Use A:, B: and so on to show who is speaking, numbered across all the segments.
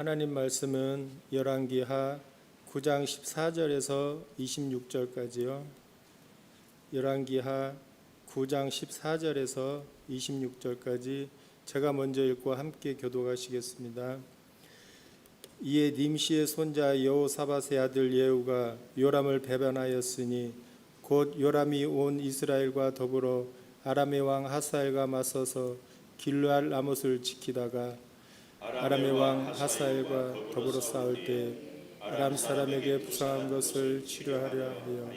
A: 하나님 말씀은 열왕기하 9장 14절에서 26절까지요. 열왕기하 9장 14절에서 26절까지 제가 먼저 읽고 함께 교독하시겠습니다. 이에 님시의 손자 여호사밧의 아들 예후가 요람을 배반하였으니 곧 요람이 온 이스라엘과 더불어 아람의 왕 하사엘과 맞서서 길르알 라못을 지키다가 아람의 왕 하사엘과 더불어 싸울 때 아람 사람에게 부상한 것을 치료하려 하여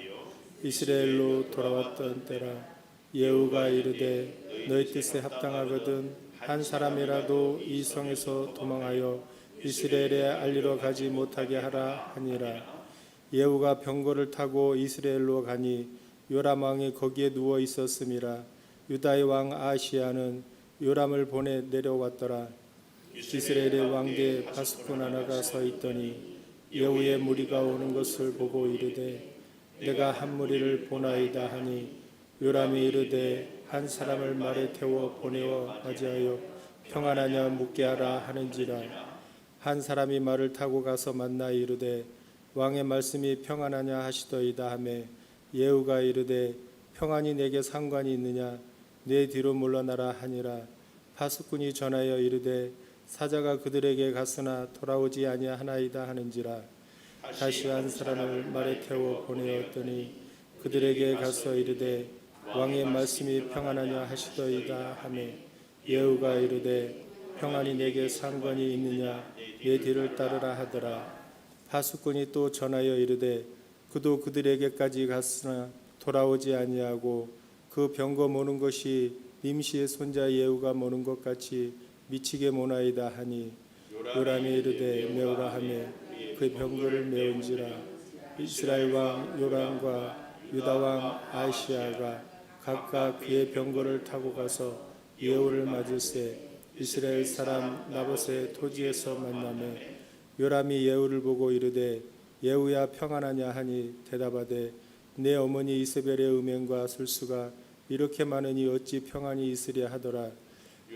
A: 이스라엘로 돌아왔던 때라. 예후가 이르되 너희 뜻에 합당하거든 한 사람이라도 이 성에서 도망하여 이스라엘에 알리러 가지 못하게 하라 하니라. 예후가 병거를 타고 이스라엘로 가니 요람 왕이 거기에 누워 있었음이라. 유다의 왕 아하시야는 요람을 보내 내려왔더라. 이스라엘의 왕대 바스꾼 하나가 서 있더니 예후의 무리가 오는 것을 보고 이르되 내가 한 무리를 보나이다 하니 요람이 이르되 한 사람을 말에 태워 보내어 맞이하여 평안하냐 묻게 하라 하는지라. 한 사람이 말을 타고 가서 만나 이르되 왕의 말씀이 평안하냐 하시더이다 하매 예후가 이르되 평안이 내게 상관이 있느냐 내 뒤로 물러나라 하니라. 바스꾼이 전하여 이르되 사자가 그들에게 갔으나 돌아오지 아니하나이다 하는지라. 다시 한 사람을 말에 태워 보내었더니 그들에게 가서 이르되 왕의 말씀이 평안하냐 하시더이다 하매 예후가 이르되 평안이 내게 상관이 있느냐 내 뒤를 따르라 하더라. 바스꾼이 또 전하여 이르되 그도 그들에게까지 갔으나 돌아오지 아니하고 그 병거 모는 것이 님시의 손자 예후가 모는 것 같이 미치게 모나이다 하니 요람이 이르되 메우라 하매 그 병거를 메운지라. 이스라엘 왕 요람과 유다 왕 아하시야가 각각 그의 병거를 타고 가서 예후를 맞을새 이스라엘 사람 나봇의 토지에서 만나매 요람이 예후를 보고 이르되 예후야 평안하냐 하니 대답하되 내 어머니 이세벨의 음행과 술수가 이렇게 많으니 어찌 평안이 있으랴 하더라.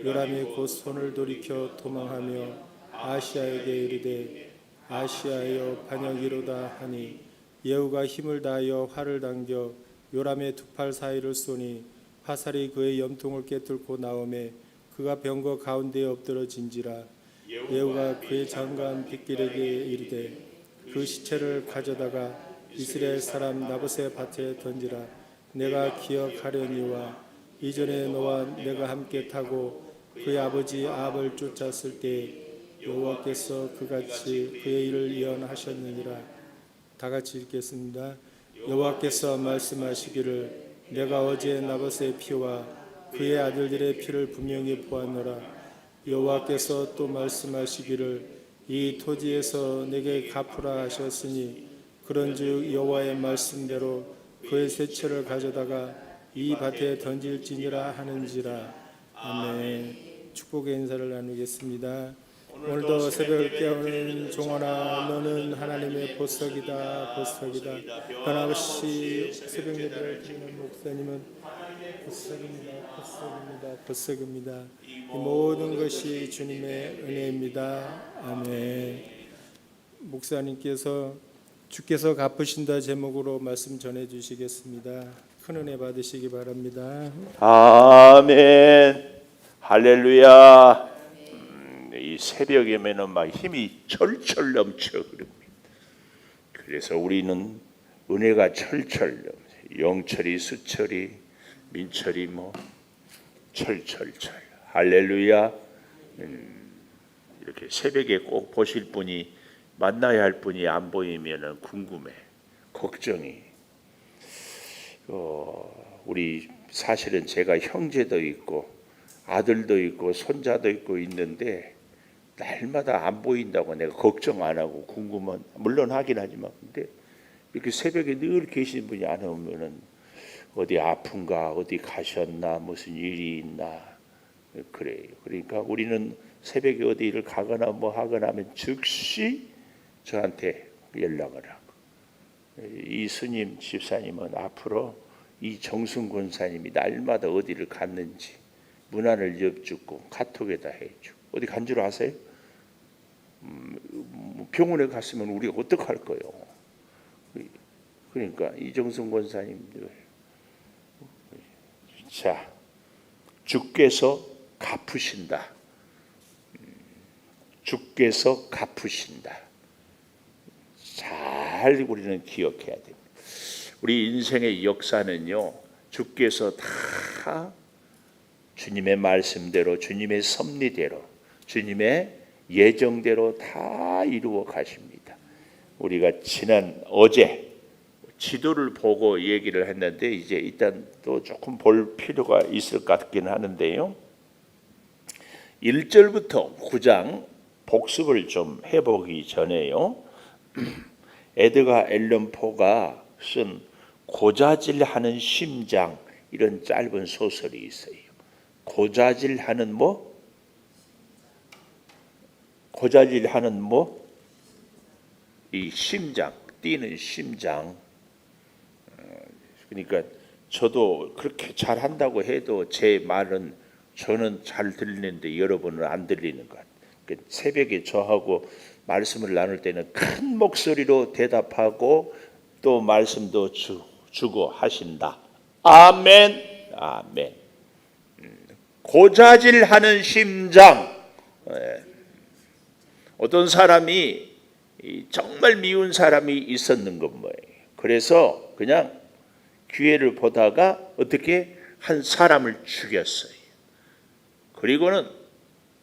A: 요람이 곧 손을 돌이켜 도망하며 아하시야에게 이르되 아하시야여 반역이로다 하니 예후가 힘을 다하여 활을 당겨 요람의 두 팔 사이를 쏘니 화살이 그의 염통을 깨뚫고 나오매 그가 병거 가운데에 엎드러진지라. 예후가 그의 장관 빗길에게 이르되 그 시체를 가져다가 이스라엘 사람 나봇의 밭에 던지라. 내가 기억하려니와 이전에 너와 내가 함께 타고 그의 아버지 아합을 쫓았을 때 여호와께서 그같이 그의 일을 예언하셨느니라. 다 같이 읽겠습니다. 여호와께서 말씀하시기를 내가 어제 나봇의 피와 그의 아들들의 피를 분명히 보았노라. 여호와께서 또 말씀하시기를 이 토지에서 내게 갚으라 하셨으니 그런즉 여호와의 말씀대로 그의 쇠체를 가져다가 이 밭에 던질지니라 하는지라. 아멘. 축복의 인사를 나누겠습니다. 오늘도 새벽을 깨우는 종아나 너는 하나님의 보석이다 보석이다. 변함없이 새벽 예배를 드리는 목사님은 보석입니다 보석입니다 보석입니다. 이 모든 것이 주님의 은혜입니다. 아멘. 목사님께서 주께서 갚으신다 제목으로 말씀 전해주시겠습니다. 큰 은혜 받으시기 바랍니다.
B: 아멘. 할렐루야. 이 새벽에면은 막 힘이 철철 넘쳐 흐릅니다. 그래서 우리는 은혜가 철철 넘쳐. 영철이, 수철이, 민철이 뭐 철철철. 할렐루야. 이렇게 새벽에 꼭 보실 분이 만나야 할 분이 안 보이면은 궁금해, 걱정이. 우리 사실은 제가 형제도 있고 아들도 있고 손자도 있고 있는데 날마다 안 보인다고 내가 걱정 안 하고 궁금은 물론 하긴 하지만 근데 이렇게 새벽에 늘 계신 분이 안 오면은 어디 아픈가 어디 가셨나 무슨 일이 있나 그래요. 그러니까 우리는 새벽에 어디를 가거나 뭐 하거나 하면 즉시 저한테 연락을 하고 이 스님 집사님은 앞으로 이 정순 권사님이 날마다 어디를 갔는지 문안을 엿주고 카톡에다 해주고 어디 간 줄 아세요? 병원에 갔으면 우리가 어떡할 거요? 그러니까 이정순 권사님들, 자, 주께서 갚으신다. 주께서 갚으신다. 잘 우리는 기억해야 됩니다. 우리 인생의 역사는요, 주께서 다 주님의 말씀대로, 주님의 섭리대로, 주님의 예정대로 다 이루어 가십니다. 우리가 어제 지도를 보고 얘기를 했는데 이제 일단 또 조금 볼 필요가 있을 것 같긴 하는데요. 1절부터 9장 복습을 좀 해보기 전에요. 에드가 앨런 포가 쓴 고자질하는 심장, 이런 짧은 소설이 있어요. 고자질하는 뭐? 고자질하는 뭐? 이 심장, 뛰는 심장. 그러니까 저도 그렇게 잘한다고 해도 제 말은 저는 잘 들리는데 여러분은 안 들리는 것 같아요. 새벽에 저하고 말씀을 나눌 때는 큰 목소리로 대답하고 또 말씀도 주고 하신다. 아멘, 아멘. 고자질하는 심장. 어떤 사람이 정말 미운 사람이 있었는 건 뭐예요? 그래서 그냥 기회를 보다가 어떻게 한 사람을 죽였어요. 그리고는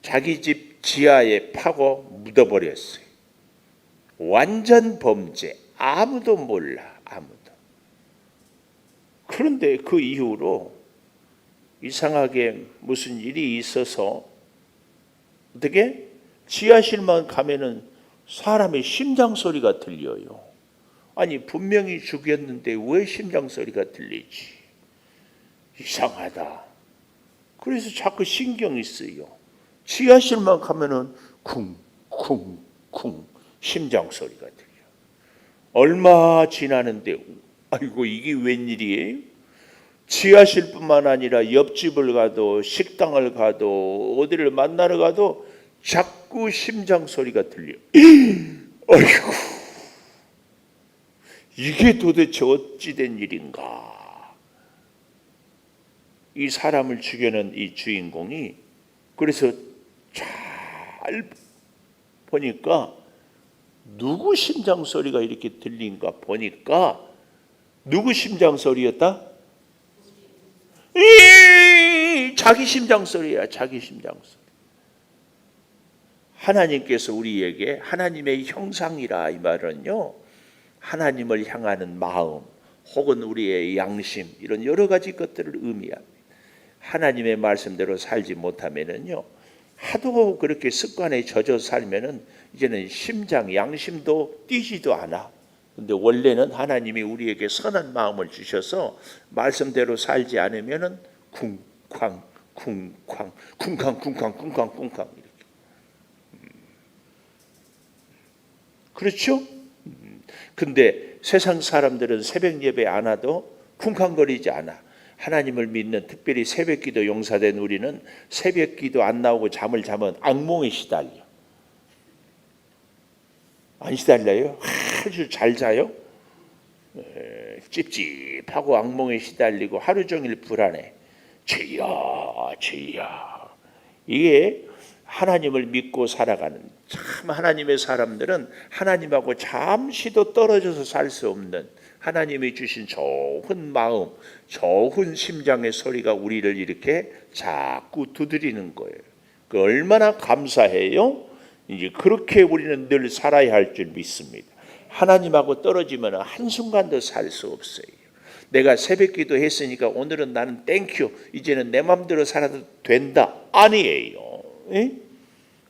B: 자기 집 지하에 파고 묻어버렸어요. 완전 범죄. 아무도 몰라. 아무도. 그런데 그 이후로 이상하게 무슨 일이 있어서 어떻게 지하실만 가면은 사람의 심장 소리가 들려요. 아니 분명히 죽였는데 왜 심장 소리가 들리지? 이상하다. 그래서 자꾸 신경이 쓰여. 지하실만 가면은 쿵쿵쿵 심장 소리가 들려. 얼마 지나는데 아이고 이게 웬일이에요? 지하실뿐만 아니라 옆집을 가도 식당을 가도 어디를 만나러 가도 자꾸 심장 소리가 들려. 아이고 이게 도대체 어찌 된 일인가? 이 사람을 죽여낸 이 주인공이 그래서 잘 보니까 누구 심장 소리가 이렇게 들린가 보니까 누구 심장 소리였다? 자기 심장 소리야. 자기 심장 소리. 하나님께서 우리에게 하나님의 형상이라 이 말은요, 하나님을 향하는 마음 혹은 우리의 양심 이런 여러 가지 것들을 의미합니다. 하나님의 말씀대로 살지 못하면은요, 하도 그렇게 습관에 젖어 살면은 이제는 심장, 양심도 뛰지도 않아. 근데 원래는 하나님이 우리에게 선한 마음을 주셔서 말씀대로 살지 않으면은 쿵쾅 쿵쾅 쿵쾅 쿵쾅 쿵쾅 쿵쾅 이렇게. 그렇죠? 근데 세상 사람들은 새벽 예배 안 와도 쿵쾅거리지 않아. 하나님을 믿는 특별히 새벽기도 용사된 우리는 새벽기도 안 나오고 잠을 자면 악몽에 시달려. 안 시달려요? 아주 잘 자요? 찝찝하고 악몽에 시달리고 하루 종일 불안해. 주여 주여. 이게 하나님을 믿고 살아가는, 참 하나님의 사람들은 하나님하고 잠시도 떨어져서 살 수 없는 하나님이 주신 좋은 마음, 좋은 심장의 소리가 우리를 이렇게 자꾸 두드리는 거예요. 그 얼마나 감사해요? 이제 그렇게 우리는 늘 살아야 할 줄 믿습니다. 하나님하고 떨어지면 한순간도 살 수 없어요. 내가 새벽기도 했으니까 오늘은 나는 땡큐, 이제는 내 마음대로 살아도 된다. 아니에요.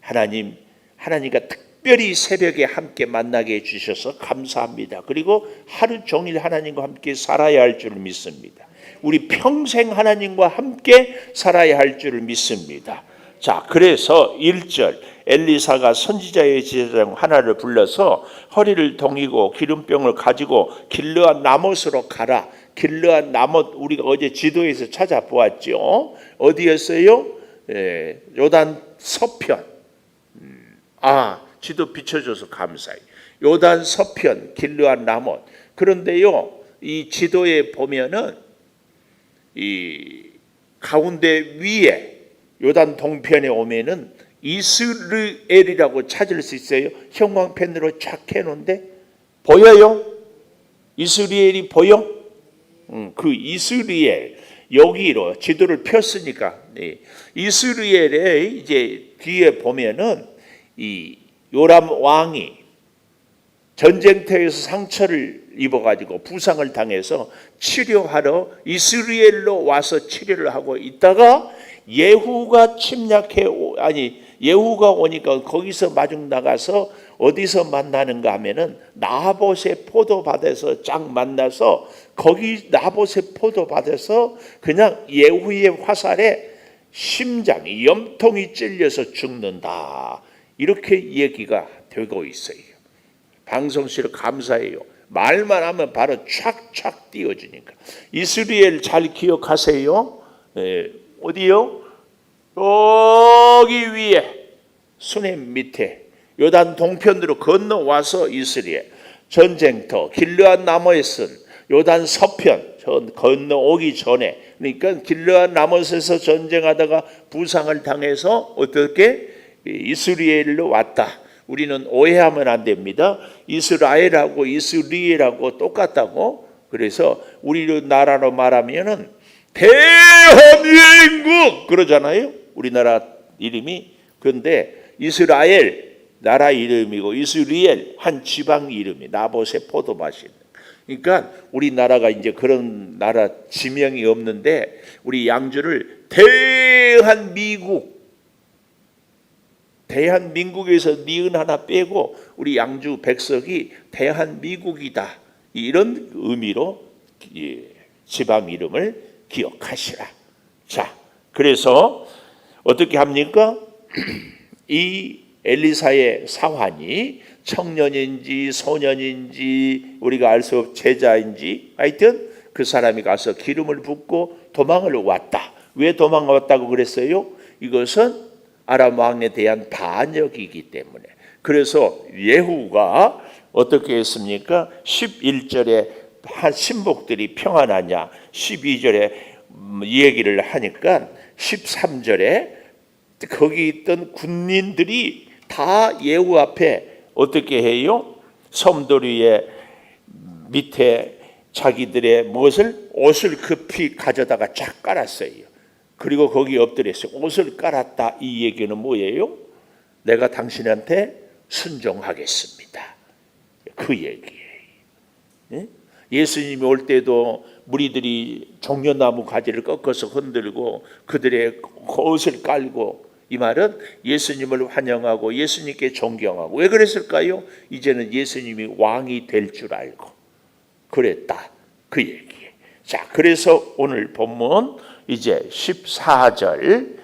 B: 하나님과 특별히 새벽에 함께 만나게 해주셔서 감사합니다. 그리고 하루 종일 하나님과 함께 살아야 할 줄 믿습니다. 우리 평생 하나님과 함께 살아야 할 줄 믿습니다. 자, 그래서 1절 엘리사가 선지자의 제사장 하나를 불러서 허리를 동이고 기름병을 가지고 길르앗 나못으로 가라. 길르앗 나못 우리가 어제 지도에서 찾아보았죠. 어디였어요? 요단 서편. 지도 비춰줘서 감사해요. 요단 서편, 길르앗 라몬. 그런데요, 이 지도에 보면은 이 가운데 위에 요단 동편에 오면은 이스라엘이라고 찾을 수 있어요. 형광펜으로 쫙 해놓은데 보여요? 이스라엘이 보여? 그 이스라엘 여기로 지도를 폈으니까 이스라엘에 이제 뒤에 보면은 이 요람 왕이 전쟁터에서 상처를 입어가지고 부상을 당해서 치료하러 이스라엘로 와서 치료를 하고 있다가 예후가 예후가 오니까 거기서 마중 나가서 어디서 만나는가 하면은 나봇의 포도밭에서 쫙 만나서 거기 나봇의 포도밭에서 그냥 예후의 화살에 심장이 염통이 찔려서 죽는다. 이렇게 얘기가 되고 있어요. 방송실을 감사해요. 말만 하면 바로 촥촥 띄워주니까. 이스라엘 잘 기억하세요. 어디요? 여기 위에 수냄 밑에 요단 동편으로 건너와서 이스라엘 전쟁터 길르앗 나못은 요단 서편 건너오기 전에, 그러니까 길르앗 나못에서 전쟁하다가 부상을 당해서 어떻게 이스라엘로 왔다. 우리는 오해하면 안 됩니다. 이스라엘하고 이스라엘하고 똑같다고. 그래서 우리나라로 말하면은 대한민국 그러잖아요. 우리나라 이름이. 그런데 이스라엘 나라 이름이고 이스라엘 한 지방 이름이 나봇의 포도밭이. 그러니까 우리나라가 이제 그런 나라 지명이 없는데 우리 양주를 대한민국에서 니은 하나 빼고 우리 양주 백석이 대한민국이다. 이런 의미로 지방 이름을 기억하시라. 자, 그래서 어떻게 합니까? 이 엘리사의 사환이 청년인지 소년인지 우리가 알 수 없는 제자인지 하여튼 그 사람이 가서 기름을 붓고 도망을 왔다. 왜 도망왔다고 그랬어요? 이것은 아람 왕에 대한 반역이기 때문에. 그래서 예후가 어떻게 했습니까? 11절에 한 신복들이 평안하냐, 12절에 이 얘기를 하니까 13절에 거기 있던 군인들이 다 예후 앞에 어떻게 해요? 섬돌이의 밑에 자기들의 옷을 급히 가져다가 쫙 깔았어요. 그리고 거기 엎드렸어요. 옷을 깔았다. 이 얘기는 뭐예요? 내가 당신한테 순종하겠습니다. 그 얘기예요. 예수님이 올 때도 무리들이 종려나무 가지를 꺾어서 흔들고 그들의 옷을 깔고, 이 말은 예수님을 환영하고 예수님께 존경하고. 왜 그랬을까요? 이제는 예수님이 왕이 될 줄 알고 그랬다. 그 얘기예요. 자, 그래서 오늘 본문 이제 14절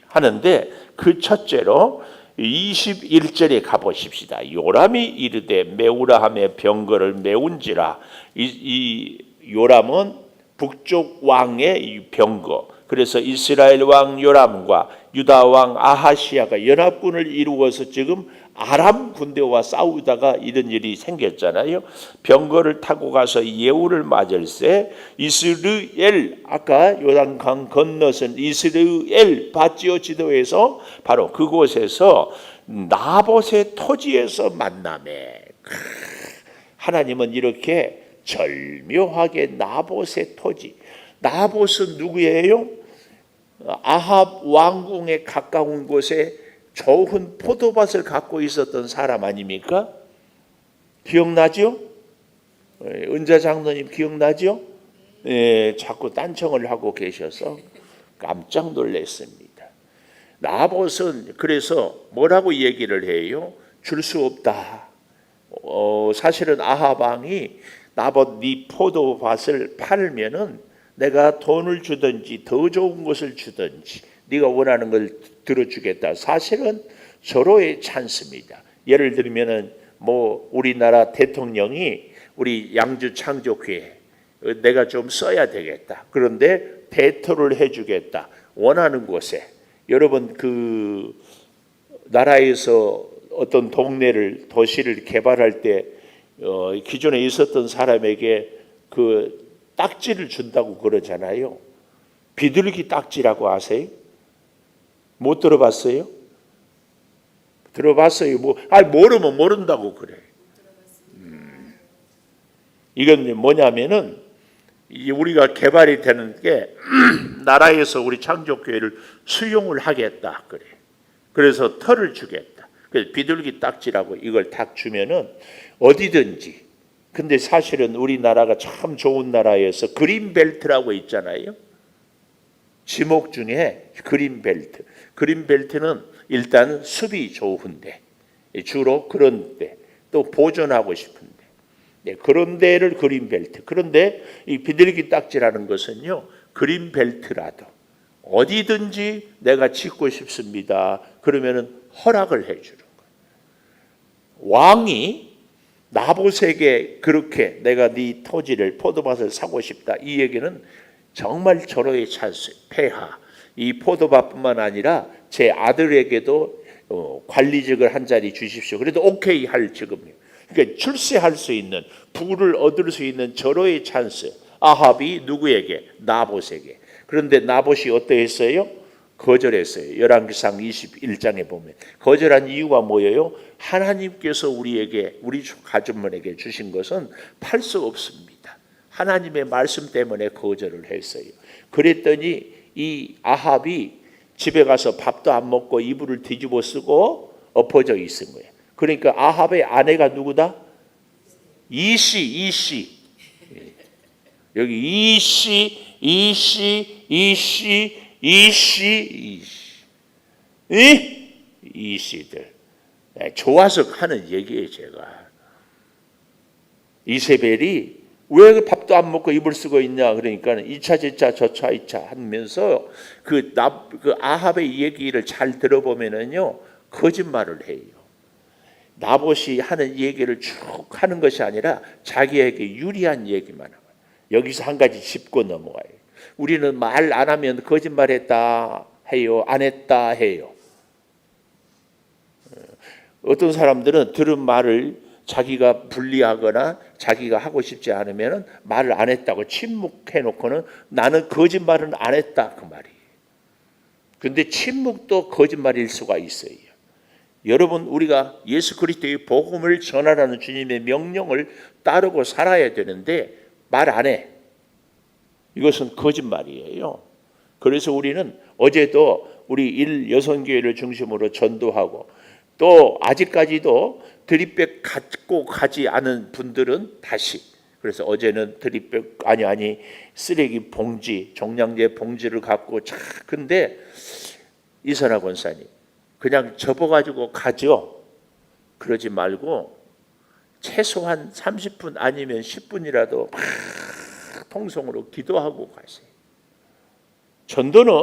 B: 하는데 그 첫째로 21절에 가보십시다. 요람이 이르되 메우라 하며 병거를 메운지라. 이 요람은 북쪽 왕의 이 병거. 그래서 이스라엘 왕 요람과 유다 왕 아하시아가 연합군을 이루어서 지금 아람 군대와 싸우다가 이런 일이 생겼잖아요. 병거를 타고 가서 예후를 맞을세 이스라엘, 아까 요단강 건너선 이스라엘 밭지오 지도에서 바로 그곳에서 나봇의 토지에서 만나매. 하나님은 이렇게 절묘하게 나봇의 토지. 나봇은 누구예요? 아합 왕궁에 가까운 곳에 좋은 포도밭을 갖고 있었던 사람 아닙니까? 기억나죠? 은자 장로님 기억나죠? 자꾸 딴청을 하고 계셔서 깜짝 놀랐습니다. 나봇은 그래서 뭐라고 얘기를 해요? 줄 수 없다. 사실은 아합 왕이 나봇 네 포도밭을 팔면은 내가 돈을 주든지 더 좋은 것을 주든지 네가 원하는 걸 들어주겠다. 사실은 서로의 찬스입니다. 예를 들면은 우리나라 대통령이 우리 양주 창조교회 내가 좀 써야 되겠다. 그런데 대토를 해주겠다. 원하는 곳에. 여러분 그 나라에서 어떤 동네를 도시를 개발할 때 기존에 있었던 사람에게 그 딱지를 준다고 그러잖아요. 비둘기 딱지라고 아세요? 못 들어봤어요? 들어봤어요. 모르면 모른다고 그래. 이건 뭐냐면은 우리가 개발이 되는 게 나라에서 우리 창조교회를 수용을 하겠다 그래. 그래서 털을 주겠다. 그래서 비둘기 딱지라고 이걸 딱 주면은 어디든지. 근데 사실은 우리나라가 참 좋은 나라여서 그린벨트라고 있잖아요. 지목 중에 그린벨트. 그린벨트는 일단 숲이 좋은데 주로 그런데 또 보존하고 싶은데 그런 데를 그린벨트. 그런데 이 비둘기 딱지라는 것은요, 그린벨트라도 어디든지 내가 짓고 싶습니다. 그러면은 허락을 해주는 거예요. 왕이 나봇에게 그렇게 내가 네 토지를 포도밭을 사고 싶다. 이 얘기는 정말 절호의 찬스, 폐하. 이 포도밭뿐만 아니라 제 아들에게도 관리직을 한 자리 주십시오. 그래도 오케이 할 지금이에요. 그러니까 출세할 수 있는, 부를 얻을 수 있는 절호의 찬스. 아합이 누구에게? 나봇에게. 그런데 나봇이 어떠했어요? 거절했어요. 열왕기상 21장에 보면 거절한 이유가 뭐예요? 하나님께서 우리에게, 우리 가족만에게 주신 것은 팔 수 없습니다. 하나님의 말씀 때문에 거절을 했어요. 그랬더니 이 아합이 집에 가서 밥도 안 먹고 이불을 뒤집어 쓰고 엎어져 있은 거예요. 그러니까 아합의 아내가 누구다? 이씨. 여기 이씨들. 좋아서 하는 얘기예요, 제가. 이세벨이 왜 밥도 안 먹고 이불 쓰고 있냐 그러니까 2차 제차 저차 2차 하면서 그 아합의 얘기를 잘 들어보면은요 거짓말을 해요. 나봇이 하는 얘기를 쭉 하는 것이 아니라 자기에게 유리한 얘기만 하고 여기서 한 가지 짚고 넘어가요. 우리는 말 안 하면 거짓말했다 해요, 안 했다 해요. 어떤 사람들은 들은 말을 자기가 불리하거나 자기가 하고 싶지 않으면 말을 안 했다고 침묵해놓고는 나는 거짓말은 안 했다 그 말이에요. 그런데 침묵도 거짓말일 수가 있어요. 여러분, 우리가 예수 그리스도의 복음을 전하라는 주님의 명령을 따르고 살아야 되는데 말 안 해. 이것은 거짓말이에요. 그래서 우리는 어제도 우리 일여성교회를 중심으로 전도하고 또 아직까지도 드립백 갖고 가지 않은 분들은 다시, 그래서 어제는 드립백 쓰레기 봉지, 종량제 봉지를 갖고 근데 이선아 권사님 그냥 접어가지고 가죠. 그러지 말고 최소한 30분 아니면 10분이라도 막 통성으로 기도하고 가세요. 전도는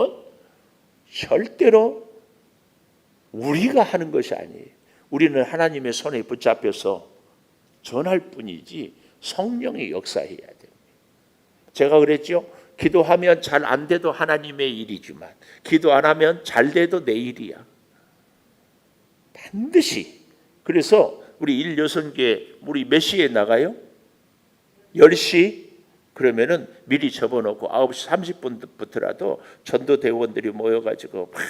B: 절대로 우리가 하는 것이 아니에요. 우리는 하나님의 손에 붙잡혀서 전할 뿐이지 성령이 역사해야 됩니다. 제가 그랬죠. 기도하면 잘 안 돼도 하나님의 일이지만 기도 안 하면 잘 돼도 내 일이야. 반드시. 그래서 우리 일여성교회 우리 몇 시에 나가요? 10시? 그러면은 미리 접어놓고 9시 30분부터라도 전도대원들이 모여가지고 막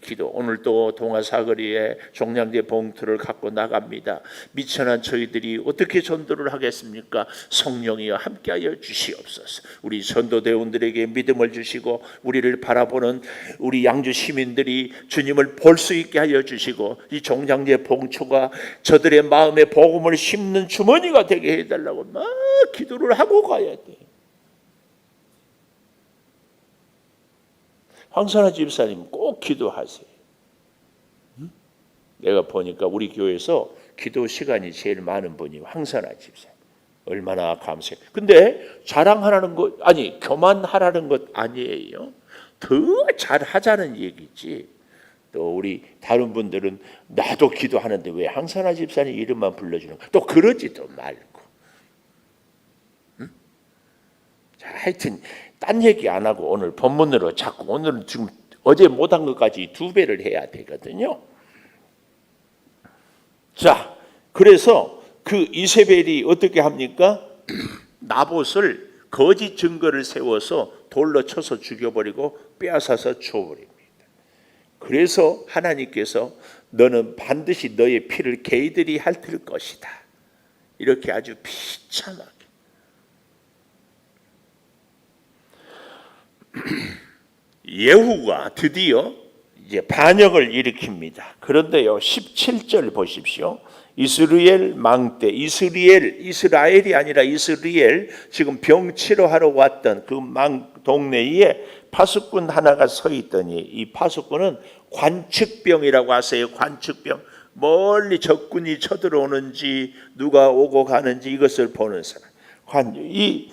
B: 기도. 오늘 또 동화사거리에 종량제 봉투를 갖고 나갑니다. 미천한 저희들이 어떻게 전도를 하겠습니까? 성령이여 함께하여 주시옵소서. 우리 전도대원들에게 믿음을 주시고 우리를 바라보는 우리 양주 시민들이 주님을 볼 수 있게 하여 주시고 이 종량제 봉투가 저들의 마음에 복음을 심는 주머니가 되게 해달라고 막 기도를 하고 가야 돼. 황선아 집사님 꼭 기도하세요. 내가 보니까 우리 교회에서 기도 시간이 제일 많은 분이 황선아 집사님. 얼마나 감사해요. 근데 자랑하라는 것, 교만하라는 것 아니에요. 더 잘하자는 얘기지. 또 우리 다른 분들은 나도 기도하는데 왜 황선아 집사님 이름만 불러주는 거야. 또 그러지도 말고. 자, 하여튼 딴 얘기 안 하고 오늘 본문으로 자꾸 오늘은 지금 어제 못한 것까지 2배를 해야 되거든요. 자, 그래서 그 이세벨이 어떻게 합니까? 나봇을 거짓 증거를 세워서 돌로 쳐서 죽여버리고 빼앗아서 줘버립니다. 그래서 하나님께서 너는 반드시 너의 피를 개이들이 핥을 것이다. 이렇게 아주 비참하게. 예후가 드디어 이제 반역을 일으킵니다. 그런데요, 17절 보십시오. 이스라엘 망때, 이스라엘이 아니라 이스라엘, 지금 병 치료하러 왔던 그 망 동네에 파수꾼 하나가 서 있더니, 이 파수꾼은 관측병이라고 하세요. 관측병. 멀리 적군이 쳐들어오는지 누가 오고 가는지 이것을 보는 사람. 이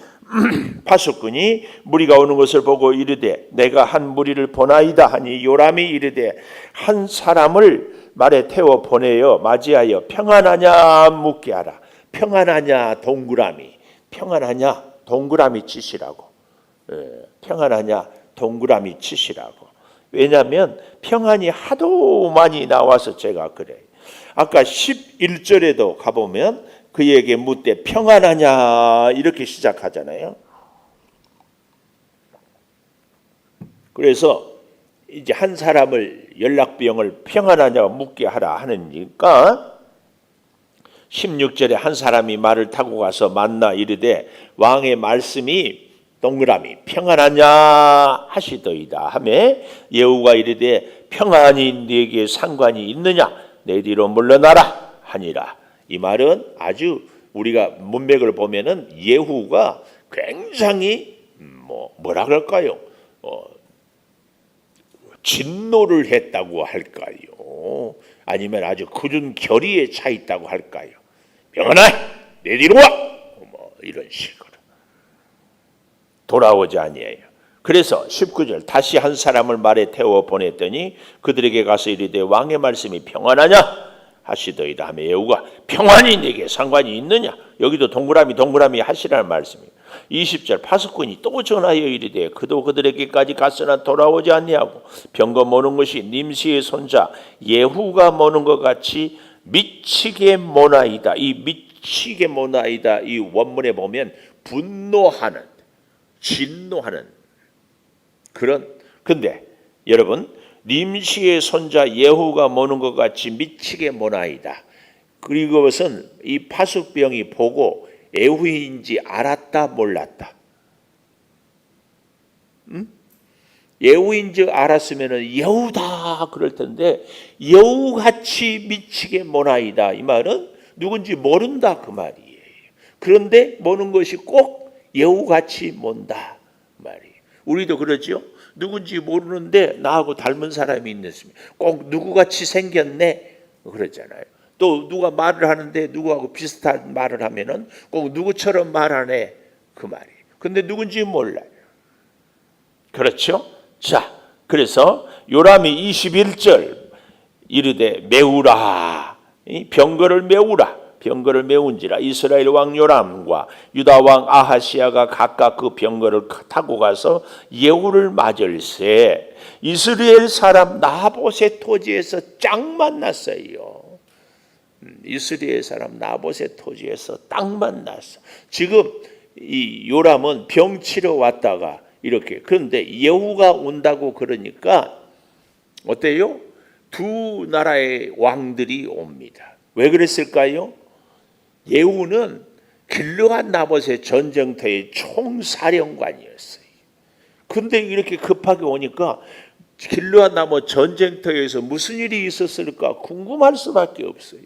B: 파수꾼이 무리가 오는 것을 보고 이르되 내가 한 무리를 보나이다 하니 요람이 이르되 한 사람을 말에 태워 보내어 맞이하여 평안하냐 묻게 하라. 평안하냐 동그라미, 평안하냐 동그라미 치시라고. 평안하냐 동그라미 치시라고. 왜냐하면 평안이 하도 많이 나와서 제가 그래요. 아까 11절에도 가보면 그에게 묻되 평안하냐 이렇게 시작하잖아요. 그래서 이제 한 사람을 연락병을 평안하냐 묻게 하라 하니까 16절에 한 사람이 말을 타고 가서 만나 이르되 왕의 말씀이 동그라미 평안하냐 하시더이다 하매 예후가 이르되 평안이 네게 상관이 있느냐 내 뒤로 물러나라 하니라. 이 말은 아주 우리가 문맥을 보면은 예후가 굉장히 뭐라 그럴까요? 진노를 했다고 할까요? 아니면 아주 굳은 결의에 차 있다고 할까요? 평안아, 내 뒤로 와! 이런 식으로 돌아오지 아니에요. 그래서 19절 다시 한 사람을 말에 태워 보냈더니 그들에게 가서 이르되 왕의 말씀이 평안하냐 하시더이다 하며 예후가 평안이 내게 상관이 있느냐. 여기도 동그라미 하시라는 말씀이에요. 20절 파수꾼이 또 전하여 이르되 그도 그들에게까지 갔으나 돌아오지 아니하고 병거 모는 것이 님시의 손자 예후가 모는 것 같이 미치게 모나이다. 이 미치게 모나이다 이 원문에 보면 분노하는, 진노하는 그런. 근데 여러분 님시의 손자 예후가 모는 것 같이 미치게 모나이다. 그리고 그것은 이 파수병이 보고 예후인지 알았다 몰랐다? 예후인지 알았으면 예후다 그럴 텐데 예후같이 미치게 모나이다 이 말은 누군지 모른다 그 말이에요. 그런데 모는 것이 꼭 예후같이 몬다 말이에요. 우리도 그러죠. 누군지 모르는데 나하고 닮은 사람이 있습니다. 꼭 누구같이 생겼네 그러잖아요. 또 누가 말을 하는데 누구하고 비슷한 말을 하면은 꼭 누구처럼 말하네 그 말이에요. 근데 누군지 몰라요. 그렇죠? 자, 그래서 요람이 21절 이르되 메우라, 병거를 메우라. 병거를 메운지라. 이스라엘 왕 요람과 유다 왕 아하시아가 각각 그 병거를 타고 가서 예후를 맞을세. 이스라엘 사람 나봇의 토지에서 짝 만났어요. 이스라엘 사람 나봇의 토지에서 딱 만났어. 지금 이 요람은 병 치러 왔다가 이렇게. 그런데 예후가 온다고 그러니까 어때요? 두 나라의 왕들이 옵니다. 왜 그랬을까요? 예후는 길르앗 나봇의 전쟁터의 총사령관이었어요. 근데 이렇게 급하게 오니까 길르앗 나봇 전쟁터에서 무슨 일이 있었을까 궁금할 수밖에 없어요.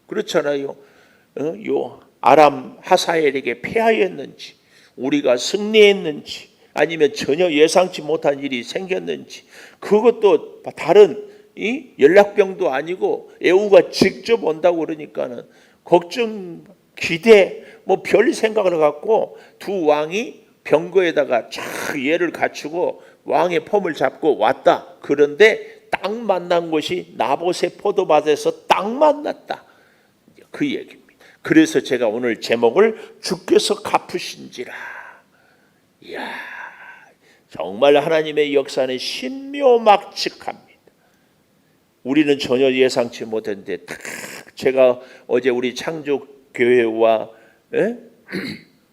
B: 그렇잖아요. 요 아람 하사엘에게 패하였는지, 우리가 승리했는지, 아니면 전혀 예상치 못한 일이 생겼는지, 그것도 다른 연락병도 아니고 예후가 직접 온다고 그러니까는 걱정, 기대, 별 생각을 갖고 두 왕이 병거에다가 쫙 예를 갖추고 왕의 폼을 잡고 왔다. 그런데 딱 만난 곳이 나봇의 포도밭에서 딱 만났다. 그 얘기입니다. 그래서 제가 오늘 제목을 주께서 갚으신지라. 이야, 정말 하나님의 역사는 신묘막측합니다. 우리는 전혀 예상치 못했는데 탁 제가 어제 우리 창조교회와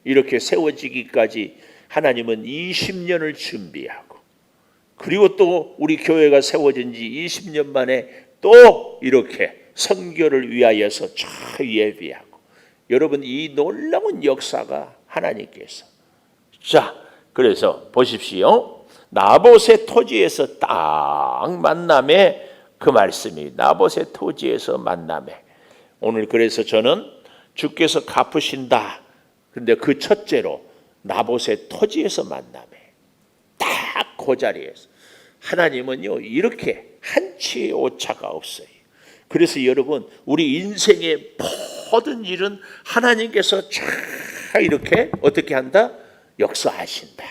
B: 이렇게 세워지기까지 하나님은 20년을 준비하고, 그리고 또 우리 교회가 세워진 지 20년 만에 또 이렇게 선교를 위하여서 예비하고, 여러분 이 놀라운 역사가 하나님께서, 자 그래서 보십시오. 나봇의 토지에서 딱 만남에 그 말씀이 나봇의 토지에서 만남에, 오늘 그래서 저는 주께서 갚으신다. 근데 그 첫째로 나봇의 토지에서 만남에 딱 그 자리에서 하나님은요 이렇게 한치의 오차가 없어요. 그래서 여러분 우리 인생의 모든 일은 하나님께서 잘 이렇게 어떻게 한다? 역사하신다.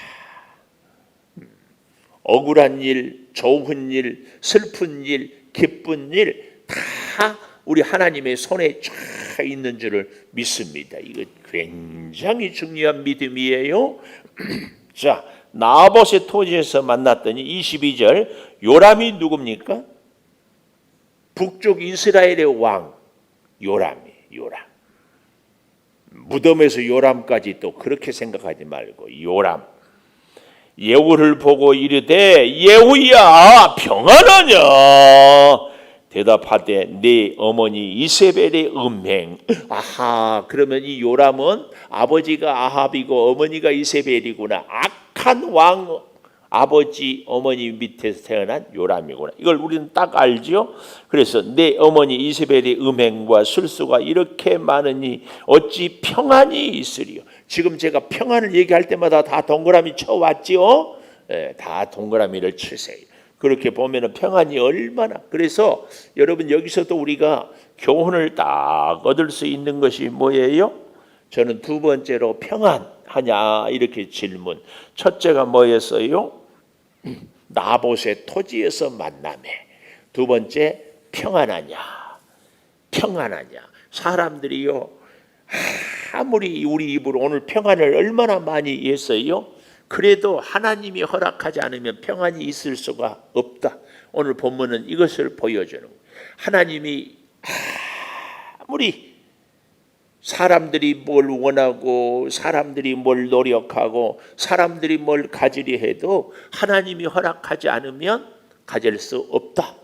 B: 억울한 일, 좋은 일, 슬픈 일, 기쁜 일 다 우리 하나님의 손에 쫙 있는 줄을 믿습니다. 이거 굉장히 중요한 믿음이에요. 자, 나봇의 토지에서 만났더니 22절, 요람이 누굽니까? 북쪽 이스라엘의 왕 요람. 무덤에서 요람까지 또 그렇게 생각하지 말고 요람. 예후를 보고 이르되 예후야 평안하냐? 대답하되 네 어머니 이세벨의 음행. 아하, 그러면 이 요람은 아버지가 아합이고 어머니가 이세벨이구나. 악한 왕 아버지 어머니 밑에서 태어난 요람이구나. 이걸 우리는 딱 알죠. 그래서 내 어머니 이세벨의 음행과 술수가 이렇게 많으니 어찌 평안이 있으리요. 지금 제가 평안을 얘기할 때마다 다 동그라미 쳐왔지요. 다 동그라미를 치세요. 그렇게 보면은 평안이 얼마나. 그래서 여러분 여기서도 우리가 교훈을 딱 얻을 수 있는 것이 뭐예요? 저는 두 번째로 평안하냐 이렇게 질문. 첫째가 뭐였어요? 나봇의 토지에서 만남에. 두 번째 평안하냐. 사람들이요 아무리 우리 입으로 오늘 평안을 얼마나 많이 했어요? 그래도 하나님이 허락하지 않으면 평안이 있을 수가 없다. 오늘 본문은 이것을 보여주는 거예요. 하나님이 아무리 사람들이 뭘 원하고 사람들이 뭘 노력하고 사람들이 뭘 가지려 해도 하나님이 허락하지 않으면 가질 수 없다.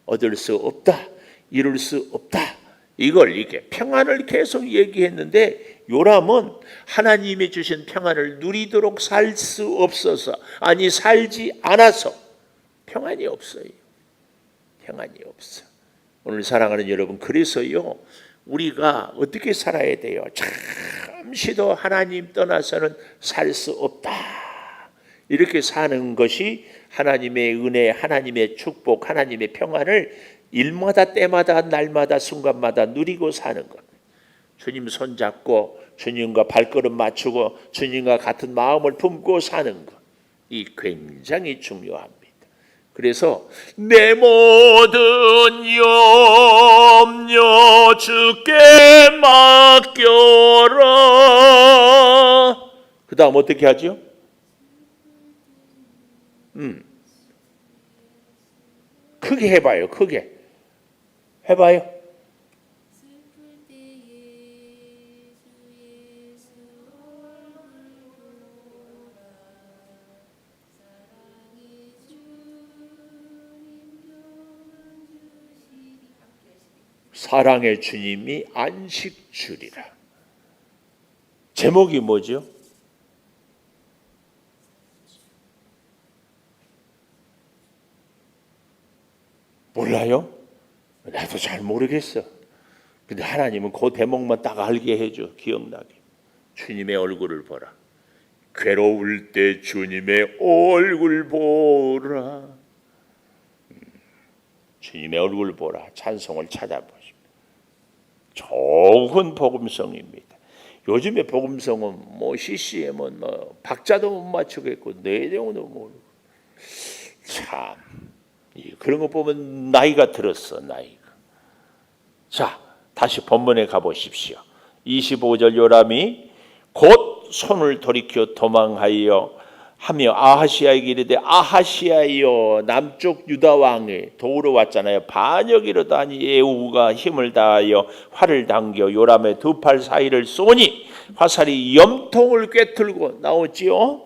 B: 얻을 수 없다. 이룰 수 없다. 이걸 이게 평안을 계속 얘기했는데 요람은 하나님이 주신 평안을 누리도록 살 수 없어서, 아니 살지 않아서 평안이 없어요. 평안이 없어. 오늘 사랑하는 여러분, 그래서요 우리가 어떻게 살아야 돼요? 잠시도 하나님 떠나서는 살 수 없다. 이렇게 사는 것이 하나님의 은혜, 하나님의 축복, 하나님의 평안을 일마다 때마다 날마다 순간마다 누리고 사는 것. 주님 손잡고 주님과 발걸음 맞추고 주님과 같은 마음을 품고 사는 것. 이 굉장히 중요합니다. 그래서 내 모든 염려 주께 맡겨라. 그 다음 어떻게 하죠? 크게 해봐요. 크게 해봐요. 사랑의 주님이 안식 주리라. 제목이 뭐죠? 몰라요? 나도 잘 모르겠어. 근데 하나님은 그 대목만 딱 알게 해줘. 기억나게. 주님의 얼굴을 보라. 괴로울 때 주님의 얼굴 보라. 주님의 얼굴 보라. 찬송을 찾아보십니다. 좋은 복음성입니다. 요즘에 복음성은 뭐 CCM은 뭐 박자도 못 맞추겠고 내용도 모르고 참 그런 거 보면 나이가 들었어. 나이가. 자, 다시 본문에 가보십시오. 25절 요람이 곧 손을 돌이켜 도망하여 하며 아하시아에게 이르되 아하시아여 남쪽 유다 왕이 도우러 왔잖아요. 반역이 이르다니 예후가 힘을 다하여 활을 당겨 요람의 두 팔 사이를 쏘니 화살이 염통을 꿰뚫고 나오지요.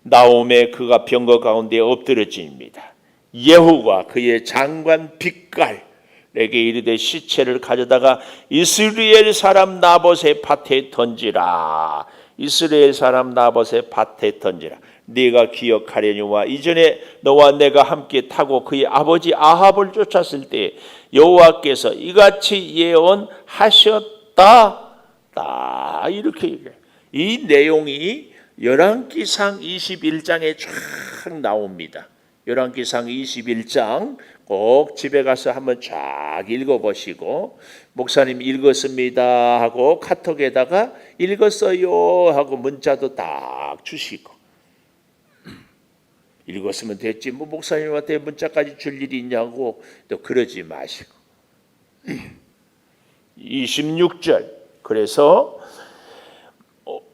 B: 나옴에 그가 병거 가운데 엎드려집니다. 예후가 그의 장관 빗갈에게 이르되 시체를 가져다가 이스라엘 사람 나봇의 밭에 던지라. 이스라엘 사람 나봇의 밭에 던지라. 네가 기억하려니와 이전에 너와 내가 함께 타고 그의 아버지 아합을 쫓았을 때 여호와께서 이같이 예언하셨다. 이렇게 얘기해요. 이 내용이 열왕기상 21장에 쫙 나옵니다. 열왕기상 21장 꼭 집에 가서 한번 쫙 읽어보시고 목사님 읽었습니다 하고 카톡에다가 읽었어요 하고 문자도 딱 주시고 읽었으면 됐지 뭐 목사님한테 문자까지 줄 일이 있냐고 또 그러지 마시고 26절 그래서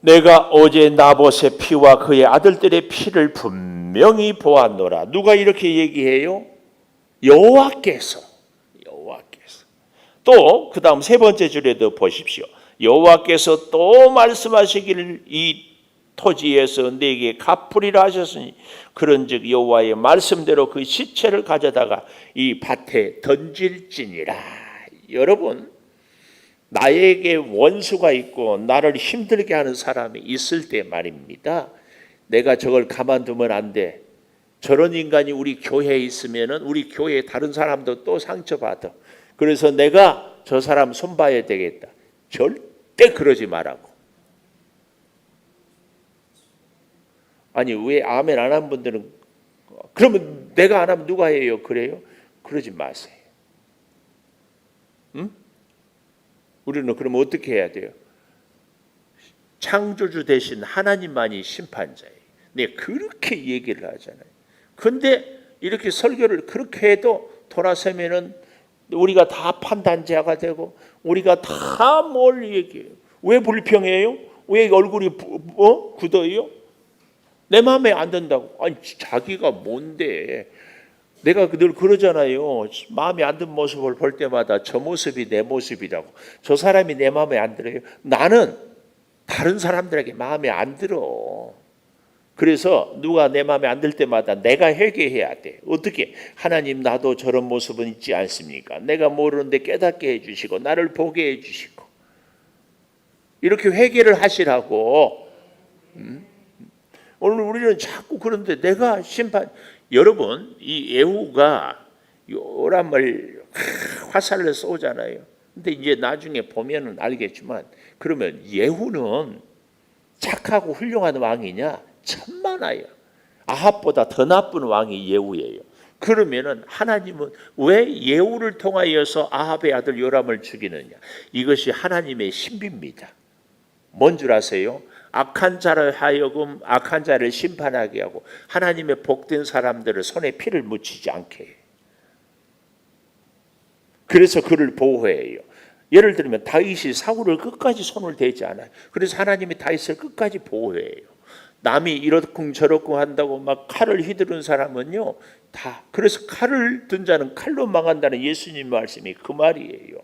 B: 내가 어제 나봇의 피와 그의 아들들의 피를 분명히 보았노라. 누가 이렇게 얘기해요? 여호와께서 또 그 다음 세 번째 줄에도 보십시오. 여호와께서 또 말씀하시기를 이 토지에서 내게 갚으리라 하셨으니 그런즉 여호와의 말씀대로 그 시체를 가져다가 이 밭에 던질지니라. 여러분 나에게 원수가 있고 나를 힘들게 하는 사람이 있을 때 말입니다. 내가 저걸 가만두면 안 돼. 저런 인간이 우리 교회에 있으면은 우리 교회 다른 사람도 또 상처받아. 그래서 내가 저 사람 손봐야 되겠다. 절대 그러지 말라고. 아니 왜 아멘 안 한 분들은 그러면 내가 안 하면 누가 해요? 그래요? 그러지 마세요. 응? 우리는 그러면 어떻게 해야 돼요? 창조주 대신 하나님만이 심판자예요. 네, 그렇게 얘기를 하잖아요. 근데 이렇게 설교를 그렇게 해도 돌아서면은 우리가 다 판단자가 되고 우리가 다 뭘 얘기해요. 왜 불평해요? 왜 얼굴이 굳어요? 내 마음에 안 든다고. 아니 자기가 뭔데? 내가 늘 그러잖아요. 마음에 안 든 모습을 볼 때마다 저 모습이 내 모습이라고. 저 사람이 내 마음에 안 들어요. 나는 다른 사람들에게 마음에 안 들어. 그래서 누가 내 마음에 안 들 때마다 내가 회개해야 돼. 어떻게? 하나님 나도 저런 모습은 있지 않습니까? 내가 모르는데 깨닫게 해주시고 나를 보게 해주시고 이렇게 회개를 하시라고. 오늘 우리는 자꾸 그런데 내가 심판. 여러분 이 예후가 요람을 화살로 쏘잖아요. 근데 이제 나중에 보면은 알겠지만 그러면 예후는 착하고 훌륭한 왕이냐? 천만아요. 아합보다 더 나쁜 왕이 예후예요. 그러면은 하나님은 왜 예후를 통하여서 아합의 아들 요람을 죽이느냐? 이것이 하나님의 신비입니다. 뭔 줄 아세요? 악한 자를 하여금 악한 자를 심판하게 하고 하나님의 복된 사람들을 손에 피를 묻히지 않게 해요. 그래서 그를 보호해요. 예를 들면 다윗이 사울을 끝까지 손을 대지 않아요. 그래서 하나님이 다윗을 끝까지 보호해요. 남이 이렇쿵 저렇쿵 한다고 막 칼을 휘두른 사람은요 다 그래서 칼을 든 자는 칼로 망한다는 예수님 말씀이 그 말이에요.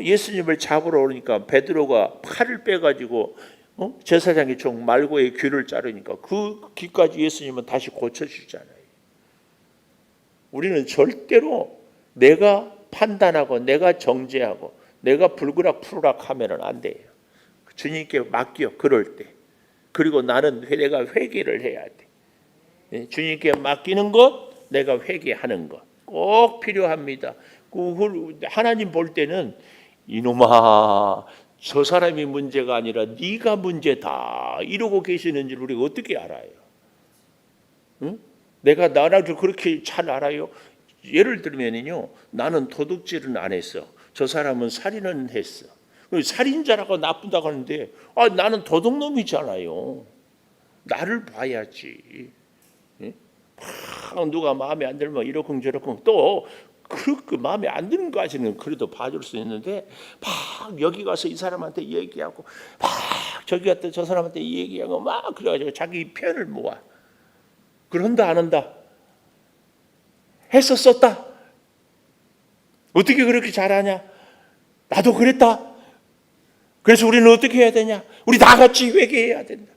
B: 예수님을 잡으러 오니까 베드로가 칼을 빼가지고 제사장의 종 말고의 귀를 자르니까 그 귀까지 예수님은 다시 고쳐주잖아요. 우리는 절대로 내가 판단하고 내가 정죄하고 내가 불그락 푸르락 하면은 안 돼요. 주님께 맡겨 그럴 때. 그리고 나는 내가 회개를 해야 돼. 주님께 맡기는 것, 내가 회개하는 것 꼭 필요합니다. 하나님 볼 때는 이놈아 저 사람이 문제가 아니라 네가 문제다 이러고 계시는 줄 우리가 어떻게 알아요? 응? 내가 나를 그렇게 잘 알아요? 예를 들면요 나는 도둑질은 안 했어. 저 사람은 살인은 했어. 살인자라고 나쁘다고 하는데 나는 도둑놈이잖아요. 나를 봐야지. 누가 마음에 안 들면 이러쿵 저러쿵 또 그 마음에 안 드는 것까지는 그래도 봐줄 수 있는데 막 여기 가서 이 사람한테 얘기하고 막 저기 갔다 저 사람한테 얘기하고 막 그래가지고 자기 편을 모아. 그런다 안 한다? 했었었다. 어떻게 그렇게 잘하냐? 나도 그랬다. 그래서 우리는 어떻게 해야 되냐? 우리 다 같이 회개해야 된다.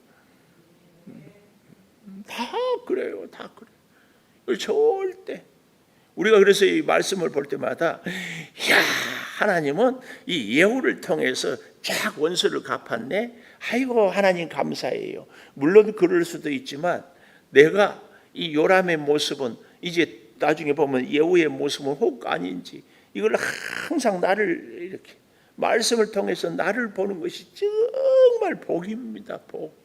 B: 다 그래요. 다 그래요. 절대. 우리가 그래서 이 말씀을 볼 때마다 야, 하나님은 이 예후를 통해서 쫙 원수를 갚았네. 아이고 하나님 감사해요. 물론 그럴 수도 있지만 내가 이 요람의 모습은 이제 나중에 보면 예후의 모습은 혹 아닌지 이걸 항상 나를 이렇게 말씀을 통해서 나를 보는 것이 정말 복입니다. 복.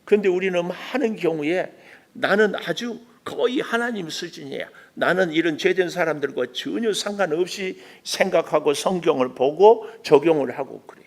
B: 그런데 우리는 많은 경우에 나는 아주 거의 하나님 수준이야. 나는 이런 죄된 사람들과 전혀 상관없이 생각하고 성경을 보고 적용을 하고 그래.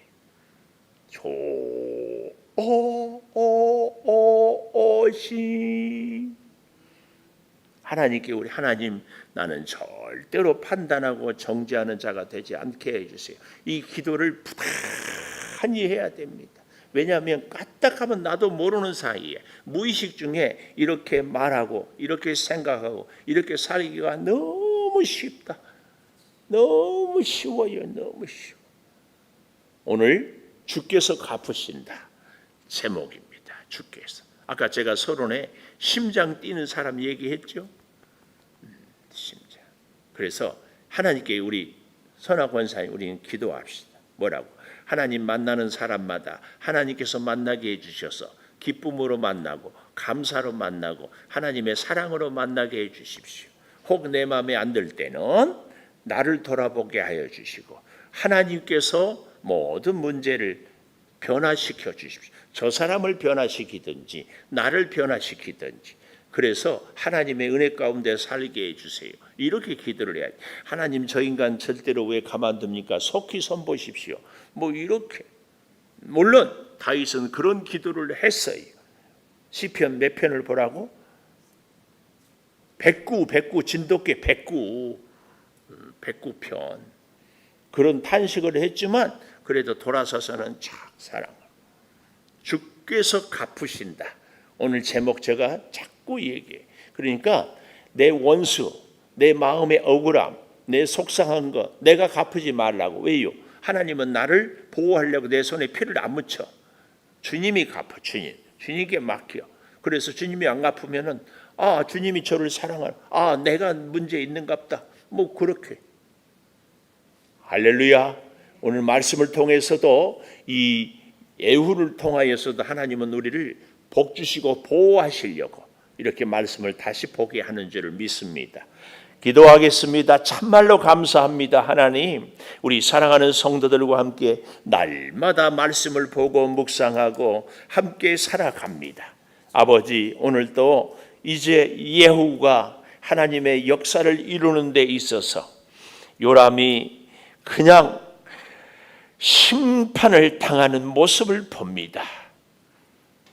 B: 하나님께 우리 하나님 나는 절대로 판단하고 정죄하는 자가 되지 않게 해주세요. 이 기도를 부단히 해야 됩니다. 왜냐하면 까딱하면 나도 모르는 사이에 무의식 중에 이렇게 말하고 이렇게 생각하고 이렇게 살기가 너무 쉽다. 너무 쉬워요. 너무 쉬워. 오늘 주께서 갚으신다 제목입니다. 주께서. 아까 제가 서론에 심장 뛰는 사람 얘기했죠. 심장. 그래서 하나님께 우리 선악 권사님 우리는 기도합시다. 뭐라고? 하나님 만나는 사람마다 하나님께서 만나게 해주셔서 기쁨으로 만나고 감사로 만나고 하나님의 사랑으로 만나게 해주십시오. 혹 내 마음에 안 들 때는 나를 돌아보게 하여 주시고 하나님께서 모든 문제를 변화시켜 주십시오. 저 사람을 변화시키든지 나를 변화시키든지 그래서 하나님의 은혜 가운데 살게 해주세요. 이렇게 기도를 해야지. 하나님 저 인간 절대로 왜 가만둡니까? 속히 손보십시오. 뭐 이렇게. 물론 다윗은 그런 기도를 했어요. 시편 몇 편을 보라고? 109 진돗개 109편 그런 탄식을 했지만 그래도 돌아서서는 쫙 사랑. 주께서 갚으신다. 오늘 제목 제가 자꾸 얘기해. 그러니까 내 원수, 내 마음의 억울함, 내 속상한 것 내가 갚지 말라고. 왜요? 하나님은 나를 보호하려고 내 손에 피를 안 묻혀. 주님이 갚아. 주님께 맡겨. 그래서 주님이 안 갚으면은 주님이 저를 사랑하는 내가 문제 있는갑다. 뭐 그렇게. 할렐루야. 오늘 말씀을 통해서도 이 예후를 통하여서도 하나님은 우리를 복 주시고 보호하시려고 이렇게 말씀을 다시 보게 하는 줄을 믿습니다. 기도하겠습니다. 참말로 감사합니다. 하나님, 우리 사랑하는 성도들과 함께 날마다 말씀을 보고 묵상하고 함께 살아갑니다. 아버지, 오늘도 이제 예후가 하나님의 역사를 이루는 데 있어서 요람이 그냥 심판을 당하는 모습을 봅니다.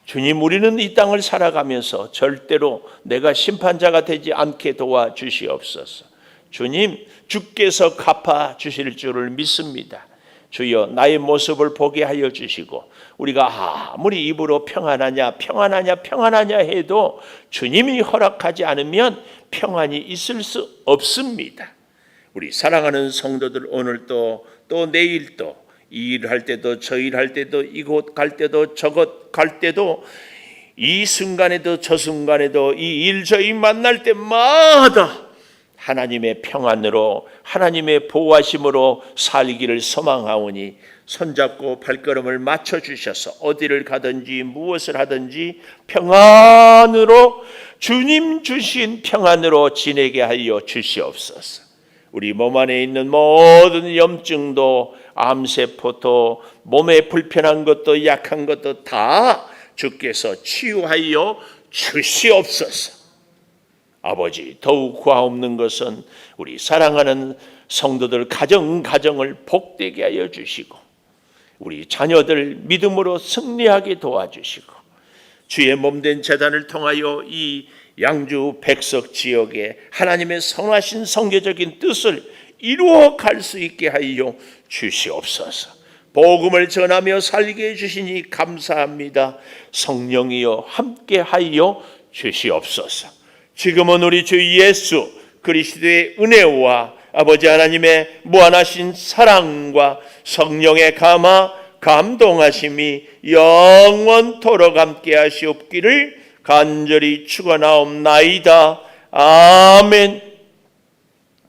B: 주님, 우리는 이 땅을 살아가면서 절대로 내가 심판자가 되지 않게 도와주시옵소서. 주님, 주께서 갚아 주실 줄을 믿습니다. 주여, 나의 모습을 보게 하여 주시고 우리가 아무리 입으로 평안하냐 해도 주님이 허락하지 않으면 평안이 있을 수 없습니다. 우리 사랑하는 성도들, 오늘도 또 내일도 이 일할 때도 저 일할 때도 이곳 갈 때도 저곳 갈 때도 이 순간에도 저 순간에도 이 일 저 일 만날 때마다 하나님의 평안으로 하나님의 보호하심으로 살기를 소망하오니 손잡고 발걸음을 맞춰주셔서 어디를 가든지 무엇을 하든지 평안으로 주님 주신 평안으로 지내게 하여 주시옵소서. 우리 몸 안에 있는 모든 염증도 암세포도 몸에 불편한 것도 약한 것도 다 주께서 치유하여 주시옵소서. 아버지, 더욱 구하옵는 것은 우리 사랑하는 성도들 가정을 복되게 하여 주시고 우리 자녀들 믿음으로 승리하게 도와주시고 주의 몸된 제단을 통하여 이 양주 백석 지역에 하나님의 선하신 성교적인 뜻을 이루어 갈 수 있게 하여 주시옵소서. 복음을 전하며 살게 해주시니 감사합니다. 성령이여 함께하여 주시옵소서. 지금은 우리 주 예수 그리스도의 은혜와 아버지 하나님의 무한하신 사랑과 성령의 감동하심이 영원토록 함께 하시옵기를 간절히 축원하옵나이다. 아멘.